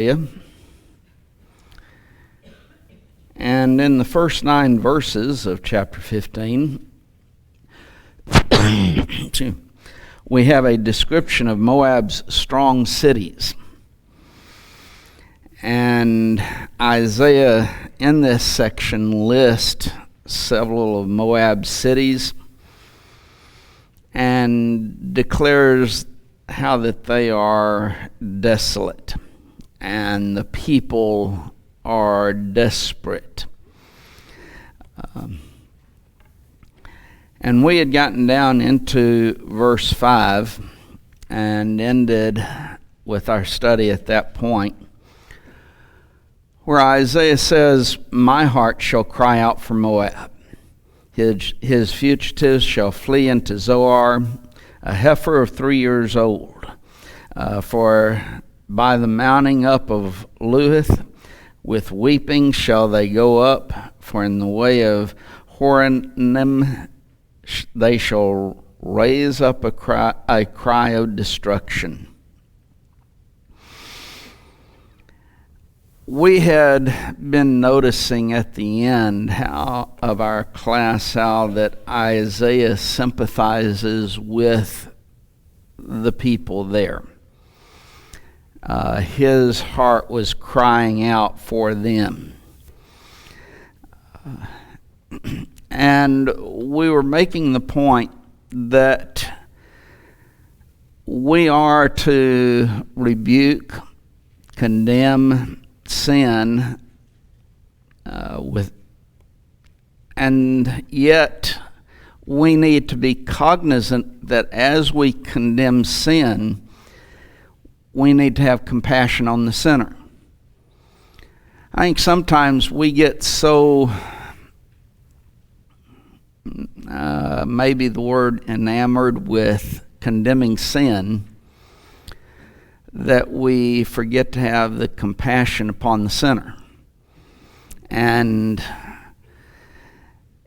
And in the first 9 verses of chapter 15, we have a description of Moab's strong cities. And Isaiah in this section lists several of Moab's cities and declares how that they are desolate and the people are desperate. And we had gotten down into verse 5 and ended with our study at that point, where Isaiah says, "My heart shall cry out for Moab. His fugitives shall flee into Zoar, a heifer of 3 years old. For by the mounting up of Luhith, with weeping shall they go up, for in the way of Horonim they shall raise up a cry of destruction." We had been noticing at the end of our class how that Isaiah sympathizes with the people there. His heart was crying out for them. And we were making the point that we are to rebuke, condemn sin, and yet we need to be cognizant that as we condemn sin, we need to have compassion on the sinner. I think sometimes we get so, maybe the word enamored with condemning sin, that we forget to have the compassion upon the sinner. And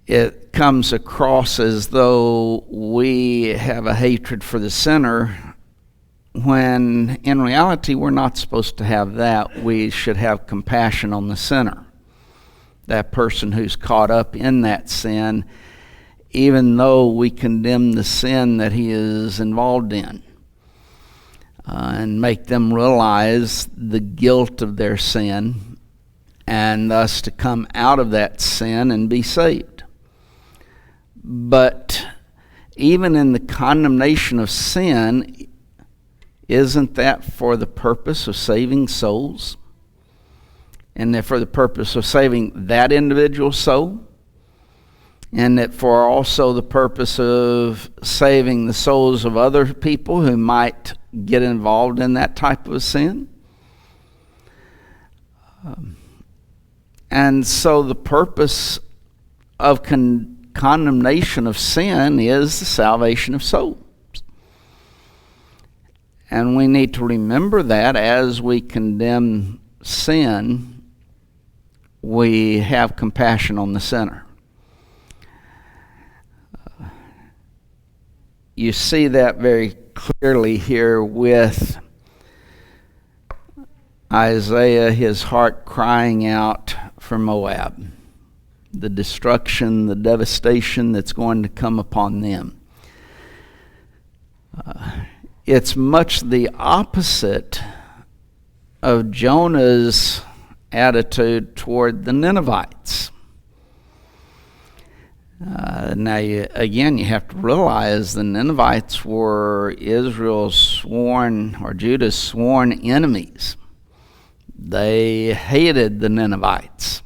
it comes across as though we have a hatred for the sinner, when in reality we're not supposed to have that. We should have compassion on the sinner, that person who's caught up in that sin, even though we condemn the sin that he is involved in. And make them realize the guilt of their sin, and thus to come out of that sin and be saved. But even in the condemnation of sin, isn't that for the purpose of saving souls? And that for the purpose of saving that individual soul? And that for also the purpose of saving the souls of other people who might get involved in that type of sin? And so the purpose of condemnation of sin is the salvation of souls. And we need to remember that as we condemn sin, we have compassion on the sinner. You see that very clearly here with Isaiah, his heart crying out for Moab, the destruction, the devastation that's going to come upon them. It's much the opposite of Jonah's attitude toward the Ninevites. Now, you have to realize the Ninevites were Israel's sworn, or Judah's sworn enemies. They hated the Ninevites.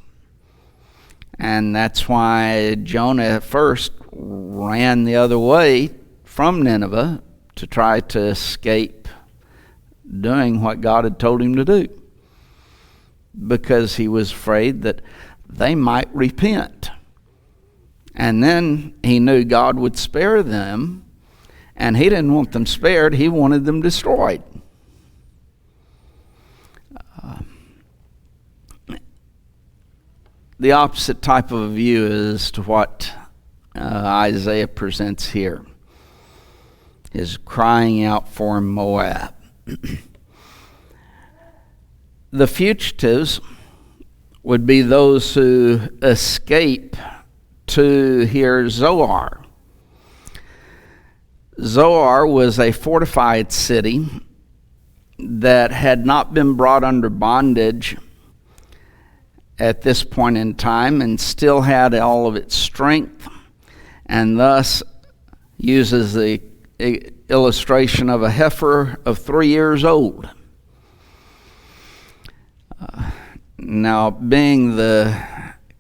And that's why Jonah at first ran the other way from Nineveh to try to escape doing what God had told him to do, because he was afraid that they might repent. And then he knew God would spare them, and he didn't want them spared, he wanted them destroyed. The opposite type of a view is to what Isaiah presents here, is crying out for Moab. The fugitives would be those who escape to here Zoar. Zoar was a fortified city that had not been brought under bondage at this point in time and still had all of its strength, and thus uses the illustration of a heifer of 3 years old. Now, being the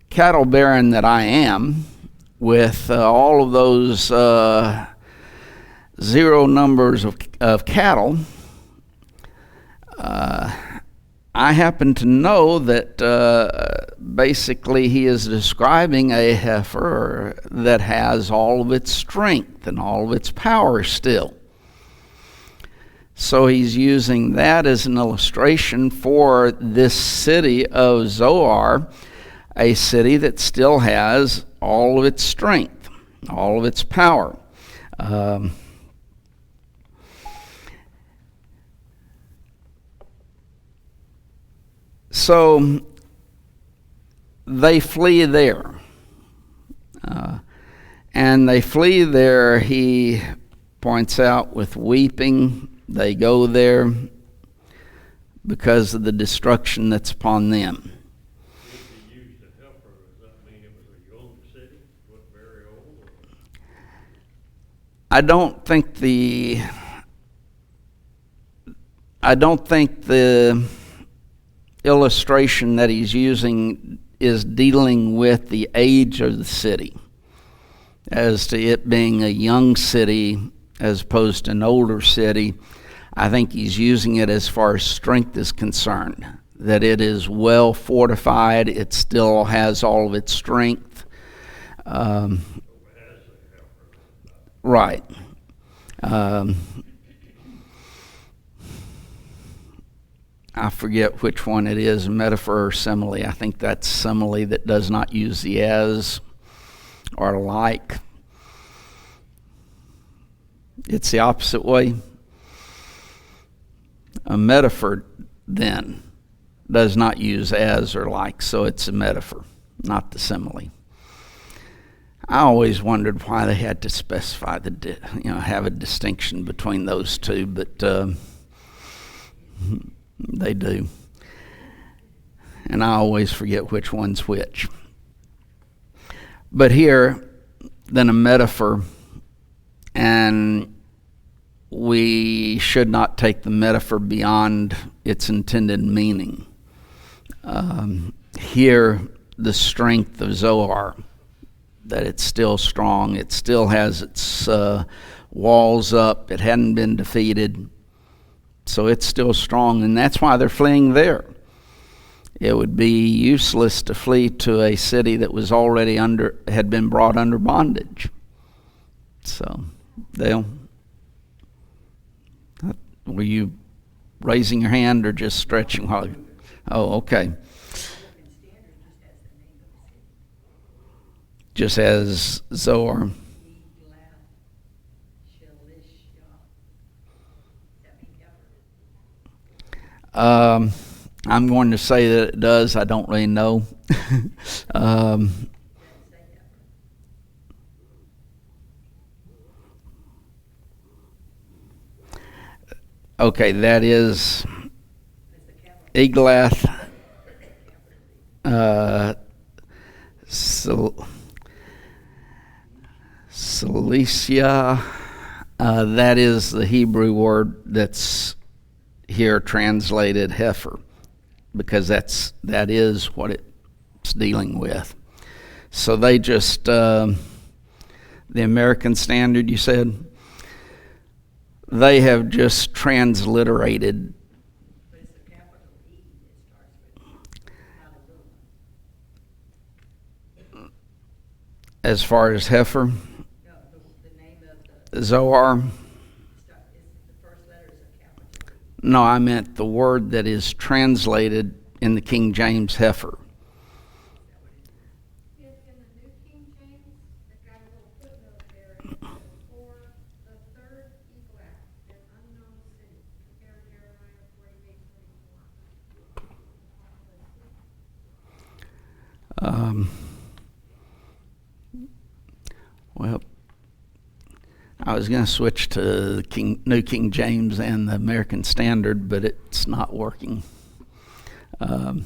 cattle baron that I am, with all of those zero numbers of cattle, I happen to know that basically he is describing a heifer that has all of its strength and all of its power still. So he's using that as an illustration for this city of Zoar, a city that still has all of its strength, all of its power. So they flee there. And they flee there, he points out, with weeping. They go there because of the destruction that's upon them. If they used a heifer, does that mean it was a young city? Was it very old? I don't think the illustration that he's using is dealing with the age of the city, as to it being a young city as opposed to an older city. I think he's using it as far as strength is concerned, that it is well fortified, it still has all of its strength. Right. I forget which one it is, metaphor or simile. I think that's simile that does not use the as or like. It's the opposite way. A metaphor, then, does not use as or like, so it's a metaphor, not the simile. I always wondered why they had to specify have a distinction between those two, but they do. And I always forget which one's which. But here, then, a metaphor, and we should not take the metaphor beyond its intended meaning. Here, the strength of Zoar, that it's still strong, it still has its walls up, it hadn't been defeated, so it's still strong, and that's why they're fleeing there. It would be useless to flee to a city that was already had been brought under bondage. So, Dale, were you raising your hand or just stretching? Oh, okay. Just as Zoar. I'm going to say that it does. I don't really know. Okay, that is Eglath, Cilicia. That is the Hebrew word that's here translated heifer, because that is what it's dealing with. So they just the American Standard, you said, they have just transliterated. But it's a capital E that starts with, not a little. As far as heifer, No, the name of the Zoar. the first letter is a capital E. No, I meant the word that is translated in the King James heifer. In the New King James, they've got a little footnote there. It says, for the third Eglath, an unknown city, compare Jeremiah 48:24. Well, I was going to switch to New King James and the American Standard, but it's not working. But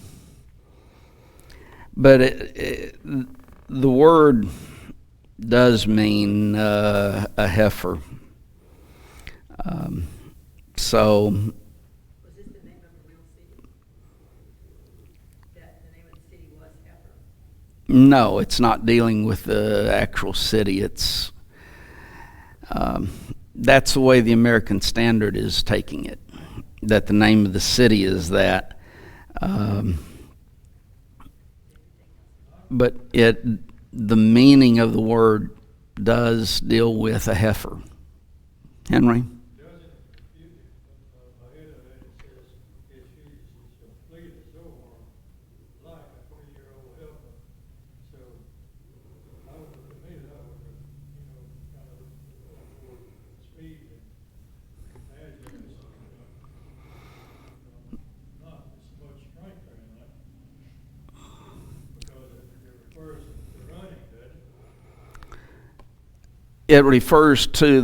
the word does mean a heifer. So Was this the name of a real city? That the name of the city was Heifer? no, it's not dealing with the actual city. It's that's the way the American Standard is taking it, that the name of the city is that. But the meaning of the word does deal with a heifer. Henry? Doesn't refute it, ahead of it, it says, it's complete as Zohar, like a 3-year-old helper. So, I would, to me, that would, kind of look for speed and imagine it's, not as much strength or anything. Because it refers to running, doesn't it? It refers to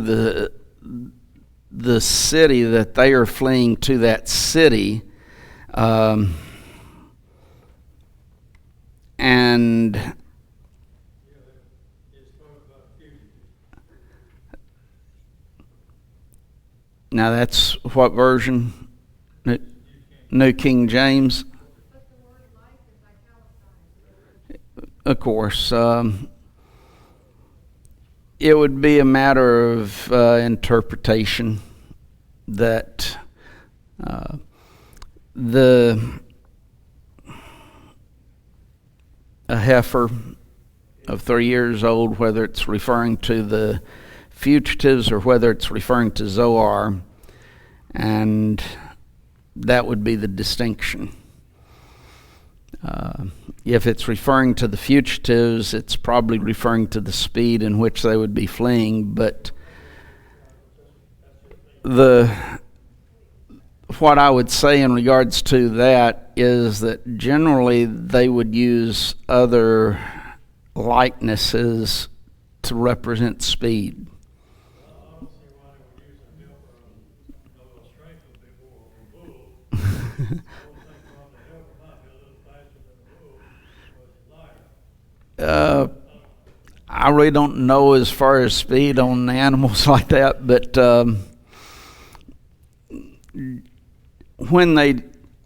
the city that they are fleeing to, that city, and Yeah, it's talking about fugitives. now that's what version? New King James. But the word life is italicized. Of course, it would be a matter of interpretation that a heifer of 3 years old, whether it's referring to the fugitives or whether it's referring to Zoar, and that would be the distinction. If it's referring to the fugitives, it's probably referring to the speed in which they would be fleeing, but what I would say in regards to that is that generally they would use other likenesses to represent speed. I don't see why they would use a helper of strength would be more of a bull. I would think probably the helper might be a little faster than a bull, because it's lighter. I really don't know as far as speed on animals like that, but when they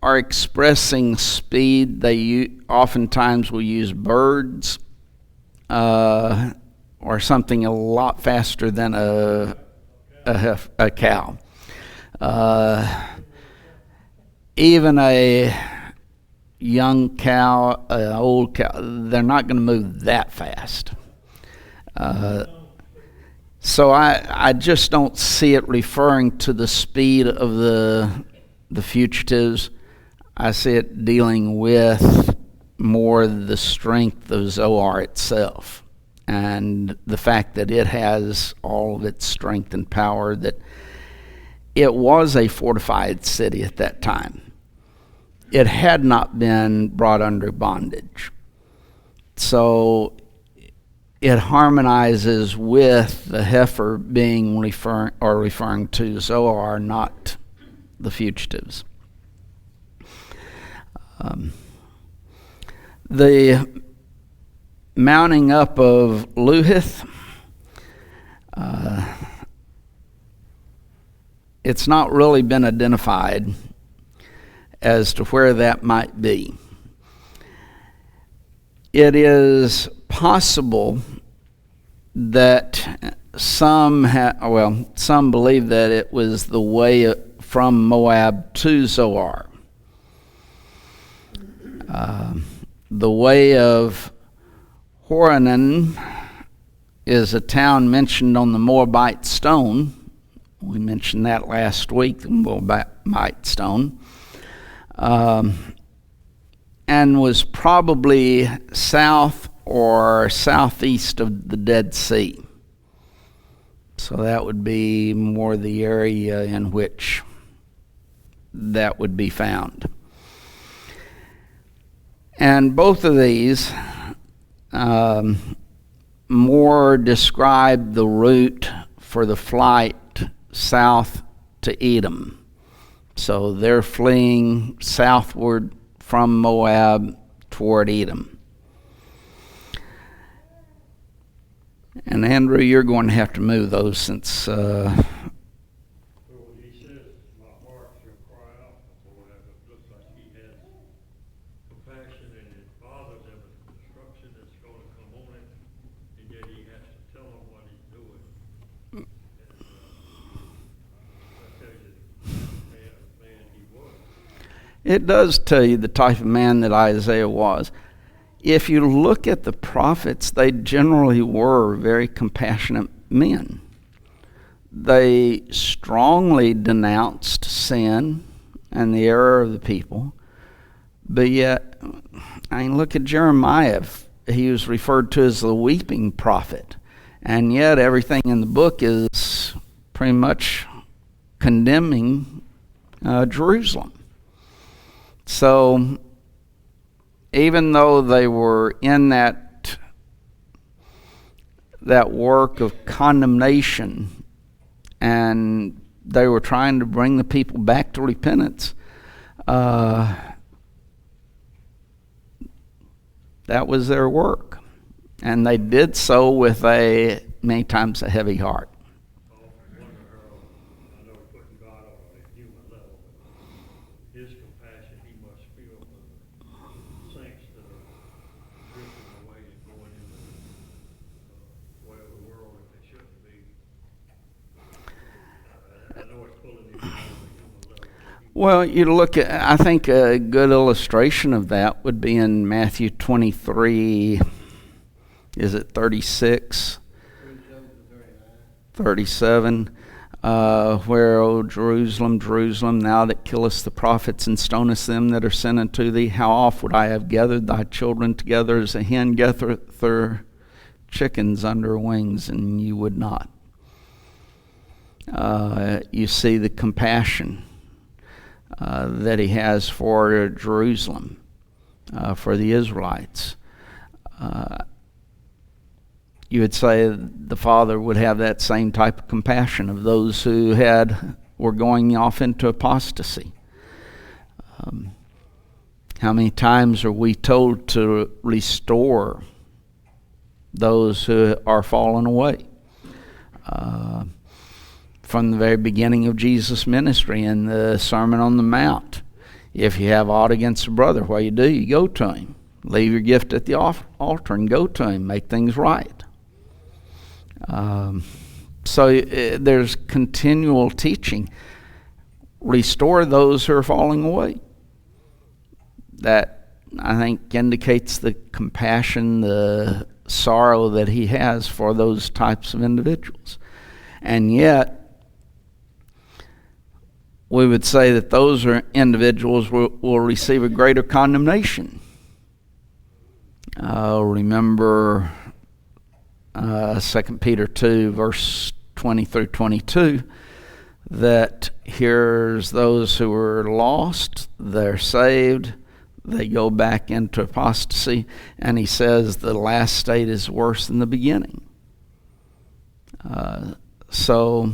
are expressing speed, they oftentimes will use birds or something a lot faster than a cow. Even a young cow, an old cow, they're not going to move that fast. So I just don't see it referring to the speed of the fugitives. I see it dealing with more the strength of Zoar itself and the fact that it has all of its strength and power, that it was a fortified city at that time. It had not been brought under bondage. So it harmonizes with the heifer being referring to Zoar, not the fugitives. The mounting up of Luhith, it's not really been identified as to where that might be. It is possible that some believe that it was the way from Moab to Zoar. The way of Horonan is a town mentioned on the Moabite stone. We mentioned that last week, the Moabite stone. And was probably south or southeast of the Dead Sea. So that would be more the area in which that would be found. And both of these, more describe the route for the flight south to Edom. So they're fleeing southward from Moab toward Edom. And Andrew, you're going to have to move those since So when he says, my heart shall cry out before that, it looks like he has compassion and it bothers him with the destruction that's going to come on him, and yet he has to tell him what he's doing. And, that tells you the man he was. it does tell you the type of man that Isaiah was. If you look at the prophets, they generally were very compassionate men. They strongly denounced sin and the error of the people. But yet, I mean, look at Jeremiah. He was referred to as the weeping prophet. And yet everything in the book is pretty much condemning Jerusalem. So even though they were in that work of condemnation and they were trying to bring the people back to repentance, that was their work. And they did so with many times a heavy heart. I often wonder how, I know putting God on a human level, but his compassion he must feel for the saints that are drifting away and going into whatever world that they shouldn't be. I know it's pulling him on a human level. Well, you look at, I think a good illustration of that would be in Matthew 23, is it 36? 37, where, O Jerusalem, Jerusalem, thou that killest the prophets and stonest them that are sent unto thee, how oft would I have gathered thy children together as a hen gathereth her chickens under her wings, and you would not. You see the compassion that he has for Jerusalem, for the Israelites. You would say the Father would have that same type of compassion of those who were going off into apostasy. How many times are we told to restore those who are fallen away? From the very beginning of Jesus' ministry in the Sermon on the Mount, if you have aught against a brother, what do? You go to him. Leave your gift at the altar and go to him. Make things right. So there's continual teaching. Restore those who are falling away. That, I think, indicates the compassion, the sorrow that he has for those types of individuals. And yet, we would say that those individuals will receive a greater condemnation. Remember 2 Peter 2, verse 20 through 22, that here's those who are lost, they're saved, they go back into apostasy, and he says the last state is worse than the beginning. So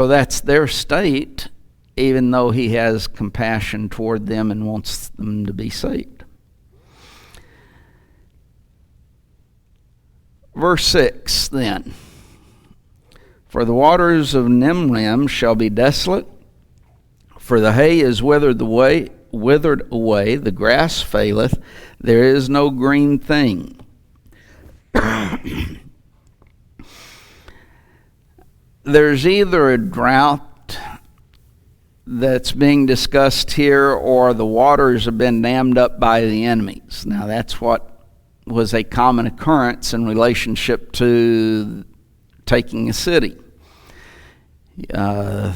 that's their state, even though he has compassion toward them and wants them to be saved. Verse 6 then. For the waters of Nimrim shall be desolate, for the hay is withered away, the grass faileth, there is no green thing. There's either a drought that's being discussed here, or the waters have been dammed up by the enemies. Now that's what was a common occurrence in relationship to taking a city. You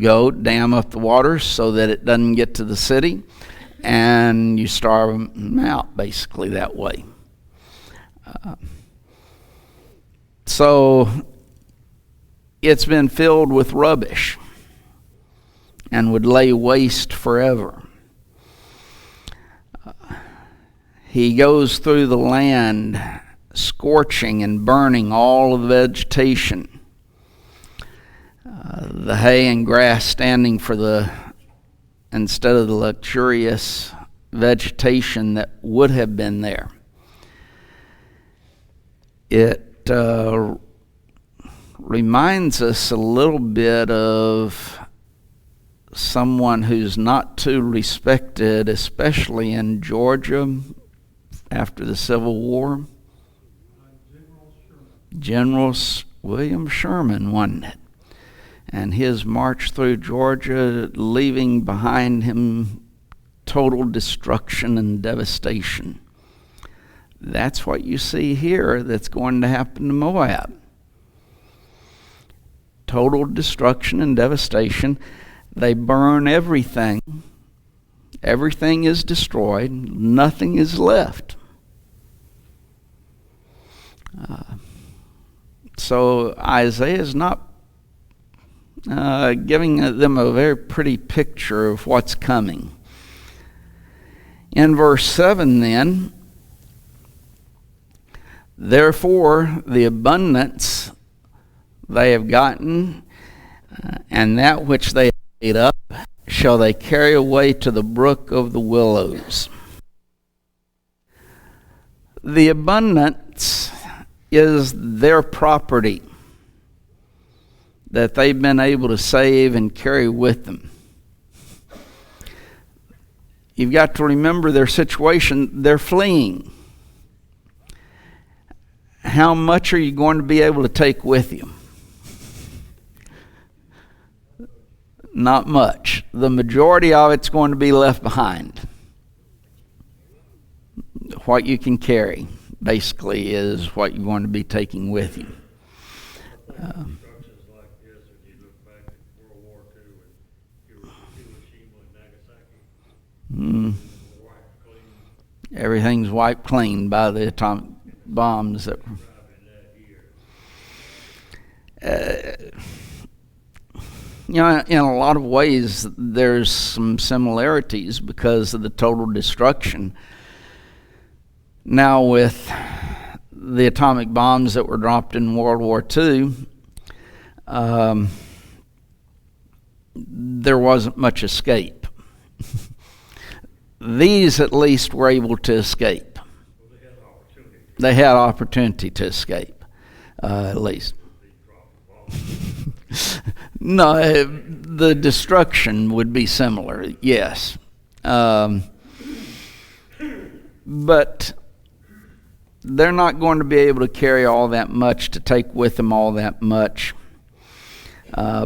go dam up the waters so that it doesn't get to the city, and you starve them out basically that way. So it's been filled with rubbish and would lay waste forever. He goes through the land, scorching and burning all of the vegetation. The hay and grass standing instead of the luxurious vegetation that would have been there. It reminds us a little bit of someone who's not too respected, especially in Georgia after the Civil War. General William Sherman, wasn't it? And his march through Georgia, leaving behind him total destruction and devastation. That's what you see here that's going to happen to Moab. Total destruction and devastation. They burn everything. Everything is destroyed. Nothing is left. So Isaiah is not giving them a very pretty picture of what's coming. In verse 7 then, therefore the abundance they have gotten, and that which they have laid up, shall they carry away to the brook of the willows. The abundance is their property that they've been able to save and carry with them. You've got to remember their situation. They're fleeing. How much are you going to be able to take with you? Not much. The majority of it's going to be left behind. What you can carry, basically, is what you're going to be taking with you. Constructions like this, when you look back at World War II and Hiroshima and Nagasaki, wiped clean. Everything's wiped clean by the atomic bombs that were. In a lot of ways, there's some similarities because of the total destruction. Now, with the atomic bombs that were dropped in World War II, there wasn't much escape. These, at least, were able to escape. They had opportunity to escape, at least. No, the destruction would be similar, yes. But they're not going to be able to carry all that much, to take with them all that much.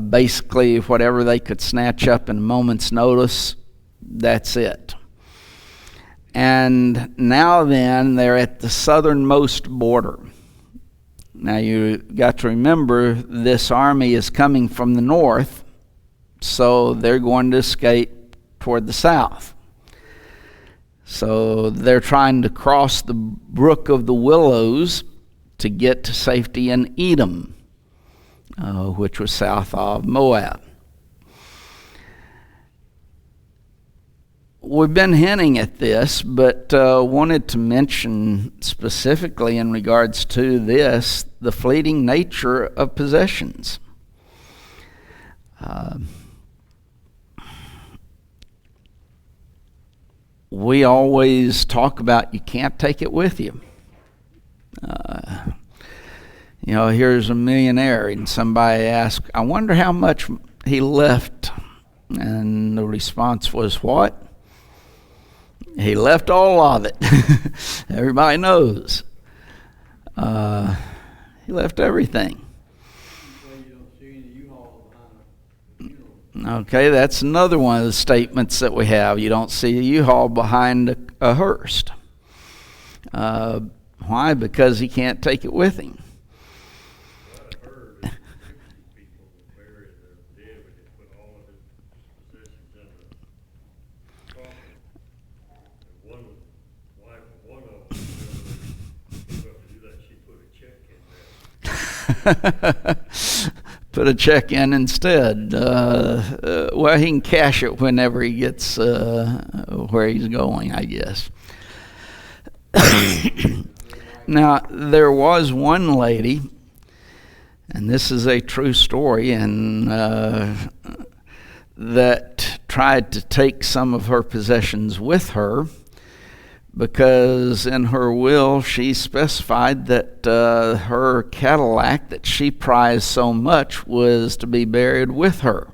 Basically, whatever they could snatch up in a moment's notice, that's it. And now then, they're at the southernmost border. Now you got to remember, this army is coming from the north, so they're going to escape toward the south. So they're trying to cross the brook of the willows to get to safety in Edom, which was south of Moab. We've been hinting at this, but wanted to mention specifically in regards to this, the fleeting nature of possessions. We always talk about you can't take it with you. Here's a millionaire, and somebody asks, I wonder how much he left. And the response was, what? He left all of it. Everybody knows. He left everything. Okay, that's another one of the statements that we have. You don't see a U-Haul behind a hearse. Why? Because he can't take it with him. Put a check in instead. Well, he can cash it whenever he gets where he's going, I guess. Now, there was one lady, and this is a true story, and that tried to take some of her possessions with her, because in her will she specified that her Cadillac that she prized so much was to be buried with her.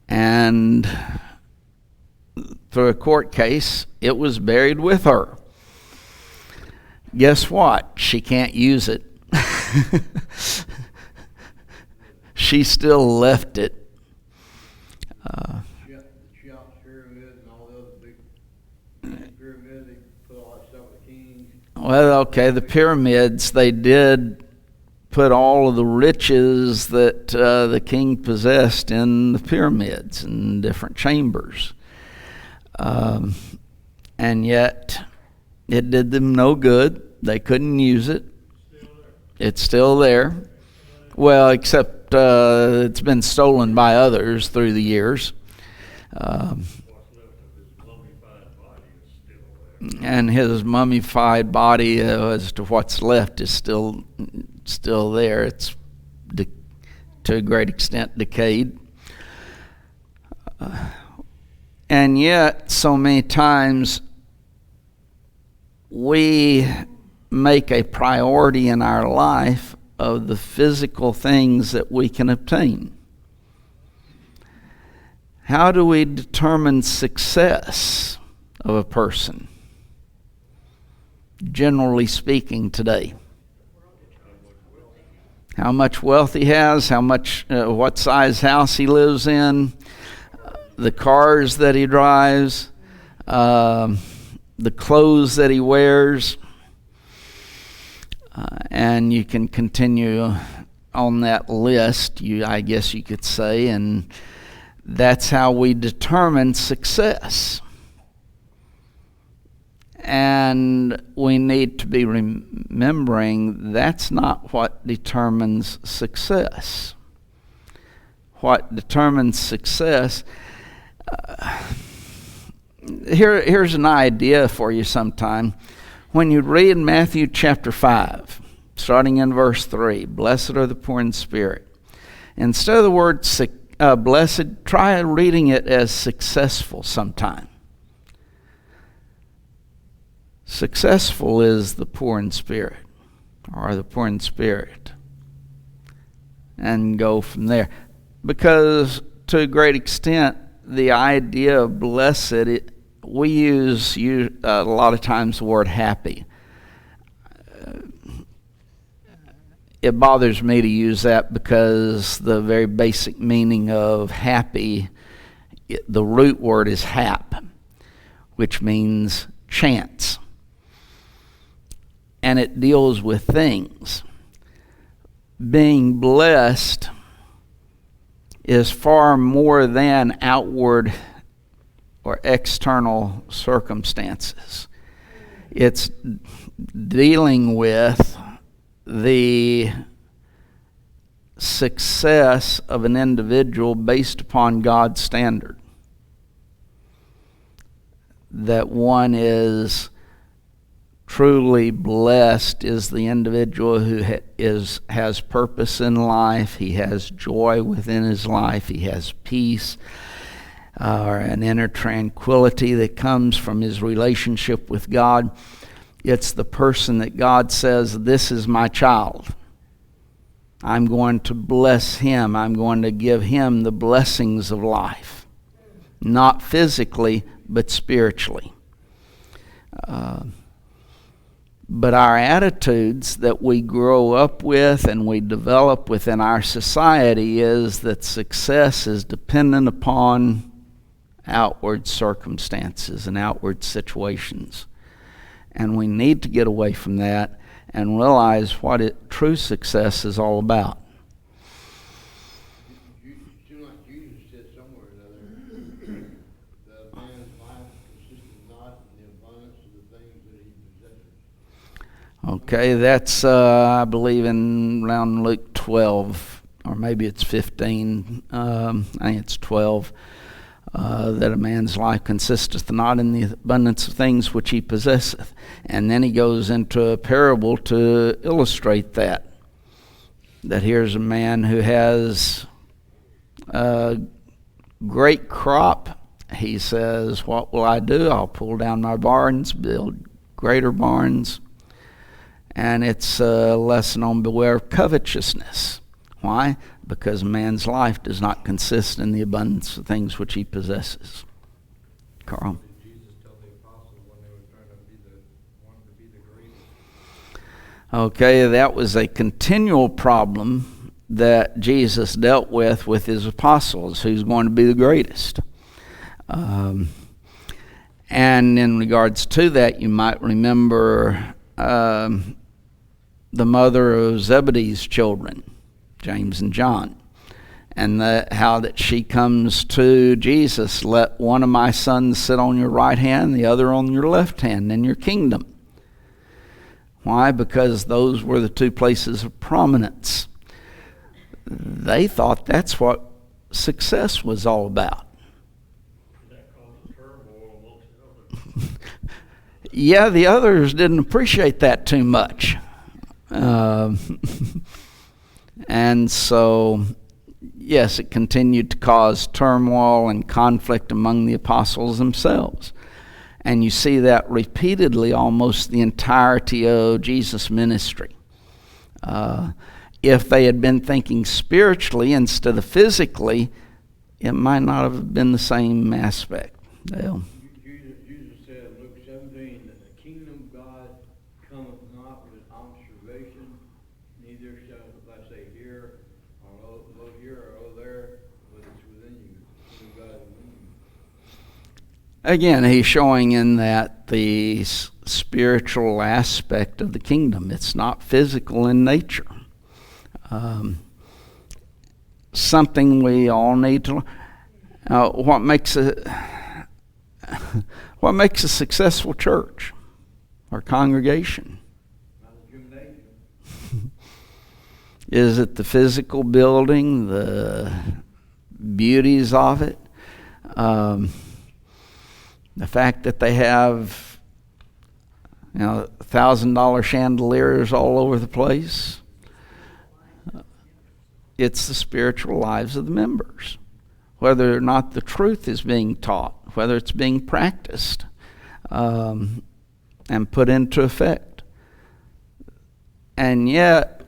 And through a court case, it was buried with her. Guess what? She can't use it. She still left it. The Cheops pyramid and all the other big pyramids, they put all that stuff with the kings. Well, okay, the pyramids, they did put all of the riches that the king possessed in the pyramids in different chambers. And yet, it did them no good. They couldn't use it. It's still there. Well, except it's been stolen by others through the years. And his mummified body, as to what's left, is still there. It's to a great extent decayed. And yet, so many times, we make a priority in our life of the physical things that we can obtain. How do we determine success of a person, generally speaking, today? How much wealth he has, how much, what size house he lives in, the cars that he drives, the clothes that he wears, and you can continue on that list, I guess you could say, and that's how we determine success. And we need to be remembering that's not what determines success. What determines success, here's an idea for you sometime. When you read Matthew chapter 5, starting in verse 3, blessed are the poor in spirit. Instead of the word blessed, try reading it as successful sometime. Successful is the poor in spirit, or the poor in spirit. And go from there. Because to a great extent, the idea of blessed, we use a lot of times the word happy. It bothers me to use that because the very basic meaning of happy, the root word is hap, which means chance. And it deals with things. Being blessed is far more than outward or external circumstances. It's dealing with the success of an individual based upon God's standard. That one is truly blessed is the individual who has purpose in life, he has joy within his life, he has peace, or an inner tranquility that comes from his relationship with God. It's the person that God says, this is my child. I'm going to bless him. I'm going to give him the blessings of life. Not physically, but spiritually. But our attitudes that we grow up with and we develop within our society is that success is dependent upon outward circumstances and outward situations. And we need to get away from that and realize what true success is all about. It seems like Jesus said somewhere or another that a man's life consisted not in the abundance of the things that he possesses. Okay, that's, I believe, in around Luke 12, or maybe it's 15. I think it's 12. that a man's life consisteth not in the abundance of things which he possesseth. And then he goes into a parable to illustrate that here's a man who has a great crop. He says, what will I do? I'll pull down my barns, build greater barns. And it's a lesson on beware of covetousness. Why? Because man's life does not consist in the abundance of things which he possesses. Carl? Did Jesus tell the apostles when they were trying wanted to be the greatest? Okay, that was a continual problem that Jesus dealt with his apostles. Who's going to be the greatest? And in regards to that, you might remember the mother of Zebedee's children, James and John, and how that she comes to Jesus, let one of my sons sit on your right hand, the other on your left hand in your kingdom. Why? Because those were the two places of prominence. They thought that's what success was all about. That caused turmoil amongst the others. Yeah, the others didn't appreciate that too much. And so, yes, it continued to cause turmoil and conflict among the apostles themselves. And you see that repeatedly almost the entirety of Jesus' ministry. If they had been thinking spiritually instead of physically, it might not have been the same aspect. Dale? Jesus said in Luke 17 that the kingdom of God cometh not with observation, neither shall, let's say, here, or lo here, or there, but it's within you. The kingdom of God is within you. Again, he's showing in that the spiritual aspect of the kingdom. It's not physical in nature. Something we all need to learn. What makes a successful church or congregation? Not a gymnasium. Is it the physical building, the beauties of it? The fact that they have, $1,000 chandeliers all over the place? It's the spiritual lives of the members. Whether or not the truth is being taught, whether it's being practiced and put into effect. And yet,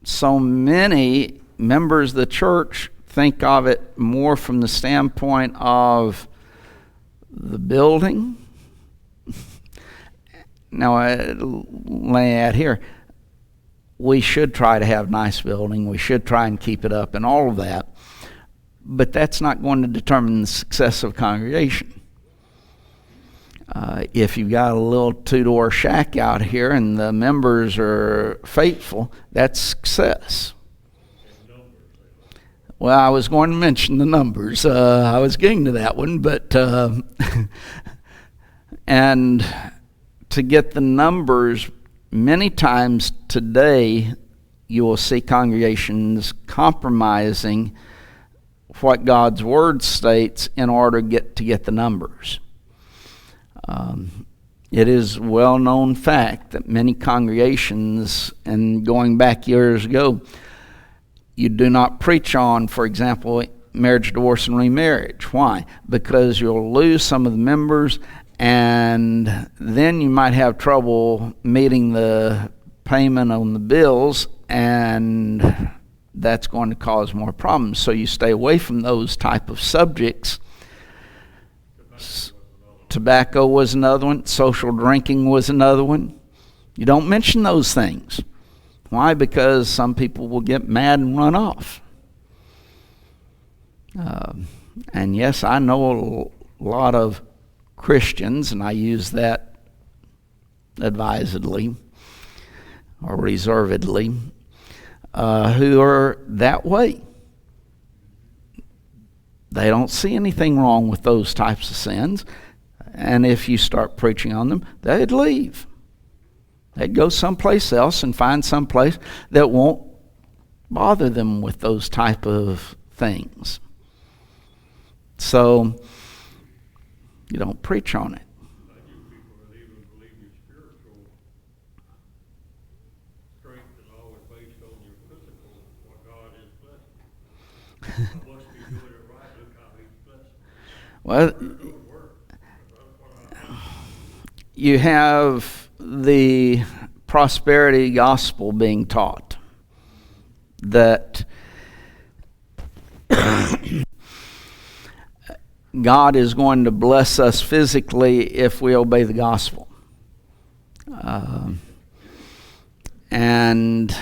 so many members of the church think of it more from the standpoint of the building. Now, let me add here, we should try to have nice building. We should try and keep it up and all of that. But that's not going to determine the success of a congregation. If you've got a little two-door shack out here and the members are faithful, that's success. Well, I was going to mention the numbers. I was getting to that one, but and to get the numbers, many times today you will see congregations compromising what God's Word states in order to get the numbers. It is a well-known fact that many congregations, and going back years ago, you do not preach on, for example, marriage, divorce, and remarriage. Why? Because you'll lose some of the members, and then you might have trouble meeting the payment on the bills, and that's going to cause more problems. So you stay away from those type of subjects. Tobacco was another one. Social drinking was another one. You don't mention those things. Why? Because some people will get mad and run off. And yes, I know a lot of Christians, and I use that advisedly or reservedly, who are that way. They don't see anything wrong with those types of sins. And if you start preaching on them, they'd leave. They'd go someplace else and find someplace that won't bother them with those type of things. So you don't preach on it. I knew people that even believe your spiritual strength is always based on your physical, what God has blessed you. I must be doing it right, look how He's blessed me. Well, Good work. That's what you have the prosperity gospel being taught that God is going to bless us physically if we obey the gospel. And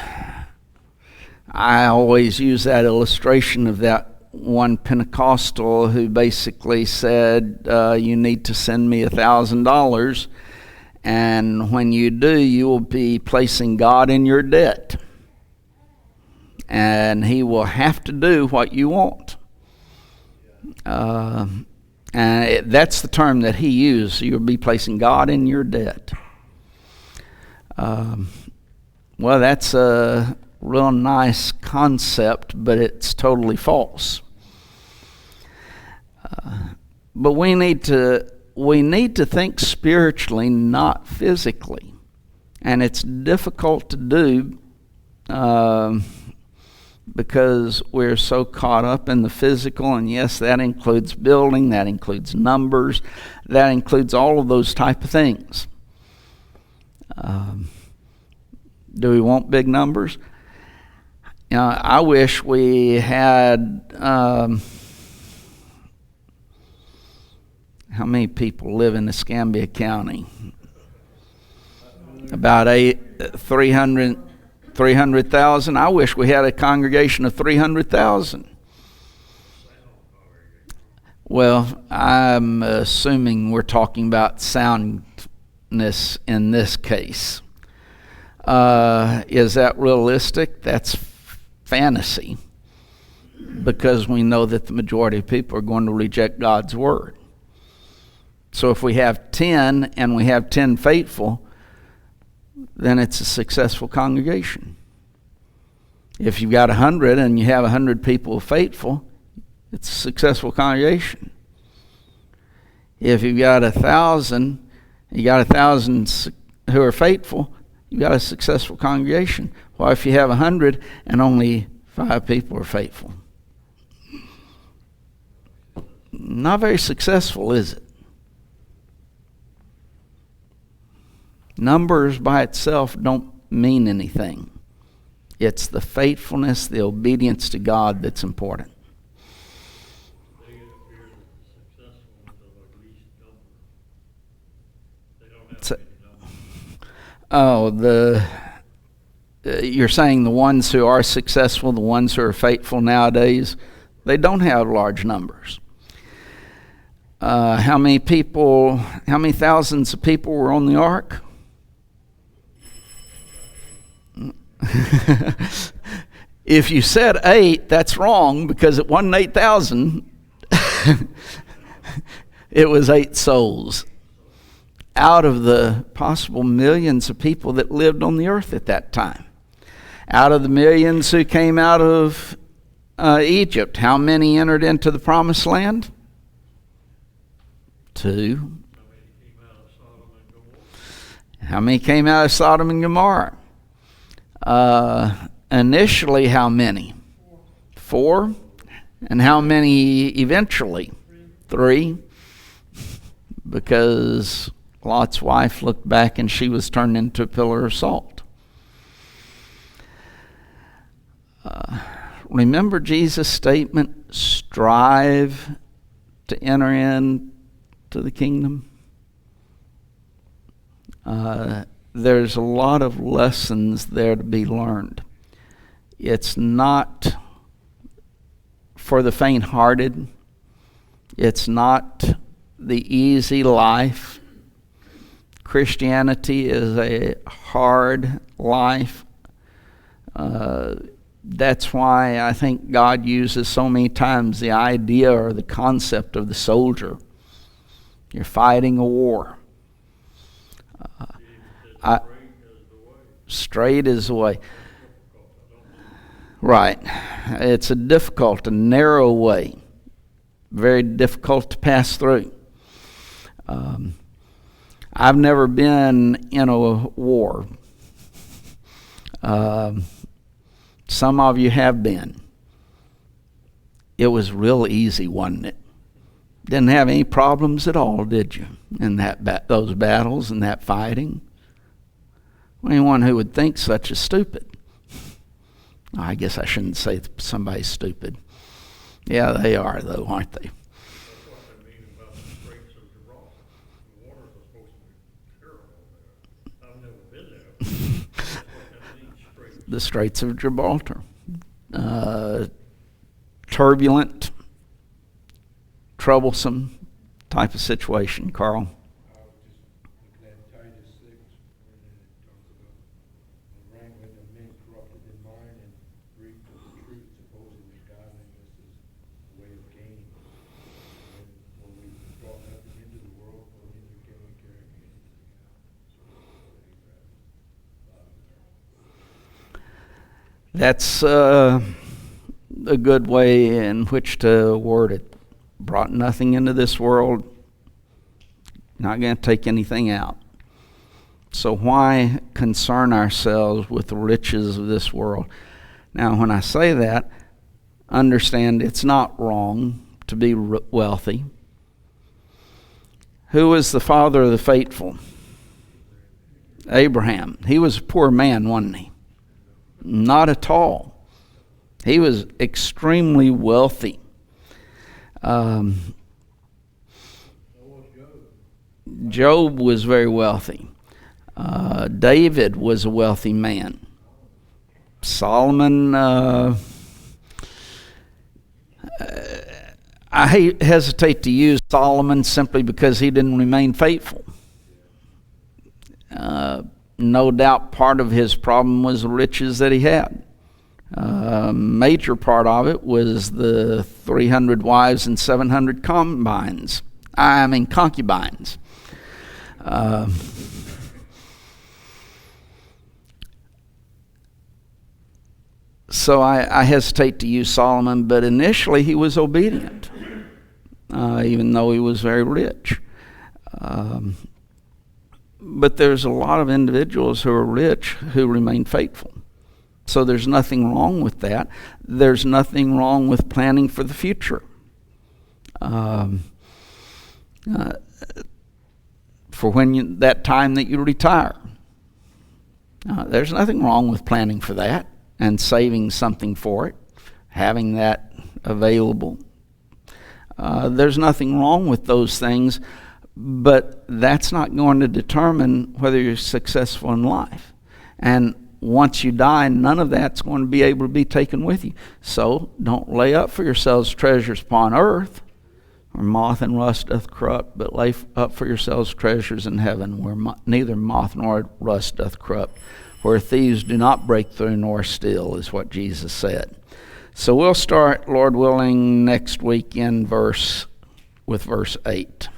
I always use that illustration of that one Pentecostal who basically said, you need to send me $1,000, and when you do, you will be placing God in your debt. And He will have to do what you want. And that's the term that he used. You'll be placing God in your debt. Well, that's a real nice concept, but it's totally false. But we need to think spiritually, not physically, and it's difficult to do because we're so caught up in the physical. And yes, that includes building, that includes numbers, that includes all of those type of things. Do we want big numbers? You know, I wish we had how many people live in Escambia County? About 300,000. I wish we had a congregation of 300,000. Well, I'm assuming we're talking about soundness in this case. Is that realistic? That's fantasy, because we know that the majority of people are going to reject God's word. So if we have 10 and we have 10 faithful, then it's a successful congregation. If you've got 100 and you have 100 people faithful, it's a successful congregation. If you've got 1,000, you got 1,000 who are faithful, you got a successful congregation. Well, if you have 100 and only 5 people are faithful, not very successful, is it? Numbers by itself don't mean anything. It's the faithfulness, the obedience to God that's important. They appear successful until at least number. They don't have any numbers. You're saying the ones who are successful, the ones who are faithful nowadays, they don't have large numbers. How many thousands of people were on the ark? If you said 8, that's wrong, because it wasn't 8,000. It was 8 souls out of the possible millions of people that lived on the earth at that time. Out of the millions who came out of Egypt, how many entered into the promised land? 2. How many came out of Sodom and Gomorrah? Initially, how many? 4. And how many eventually? 3. Because Lot's wife looked back and she was turned into a pillar of salt. Remember Jesus' statement, strive to enter into the kingdom? There's a lot of lessons there to be learned. It's not for the faint-hearted. It's not the easy life. Christianity is a hard life. That's why I think God uses so many times the idea or the concept of the soldier. You're fighting a war. Straight is the way. Right. It's a difficult, a narrow way. very difficult to pass through. I've never been in a war. Some of you have been. It was real easy, wasn't it? Didn't have any problems at all, did you? In those battles and that fighting. Anyone who would think such is stupid. I guess I shouldn't say somebody's stupid. Yeah, they are, though, aren't they? That's what they mean about the Straits of Gibraltar. The waters are supposed to be terrible there. I've never been there. That's what that means, Straits. The Straits of Gibraltar. Turbulent, troublesome type of situation, Carl. I was just looking at Titus 6, and it talks about the wrangling of men corrupted in mind and grief of the truth, supposing that godliness is the way of gain. And when we brought nothing into the world, for neither can we carry anything out. That's a good way in which to word it. Brought nothing into this world, not going to take anything out. So why concern ourselves with the riches of this world? Now, when I say that, understand it's not wrong to be wealthy. Who was the father of the faithful? Abraham. He was a poor man, wasn't he? Not at all. He was extremely wealthy. Job was very wealthy. David was a wealthy man. Solomon, I hesitate to use Solomon simply because he didn't remain faithful. No doubt part of his problem was the riches that he had. Major part of it was the 300 wives and 700 concubines. So I hesitate to use Solomon, but initially he was obedient, even though he was very rich. But there's a lot of individuals who are rich who remain faithful. So there's nothing wrong with that. There's nothing wrong with planning for the future. For that time that you retire. There's nothing wrong with planning for that and saving something for it, having that available. There's nothing wrong with those things, but that's not going to determine whether you're successful in life. And once you die, none of that's going to be able to be taken with you. So don't lay up for yourselves treasures upon earth, where moth and rust doth corrupt, but lay up for yourselves treasures in heaven, where neither moth nor rust doth corrupt, where thieves do not break through nor steal, is what Jesus said. So we'll start, Lord willing, next week in verse 8.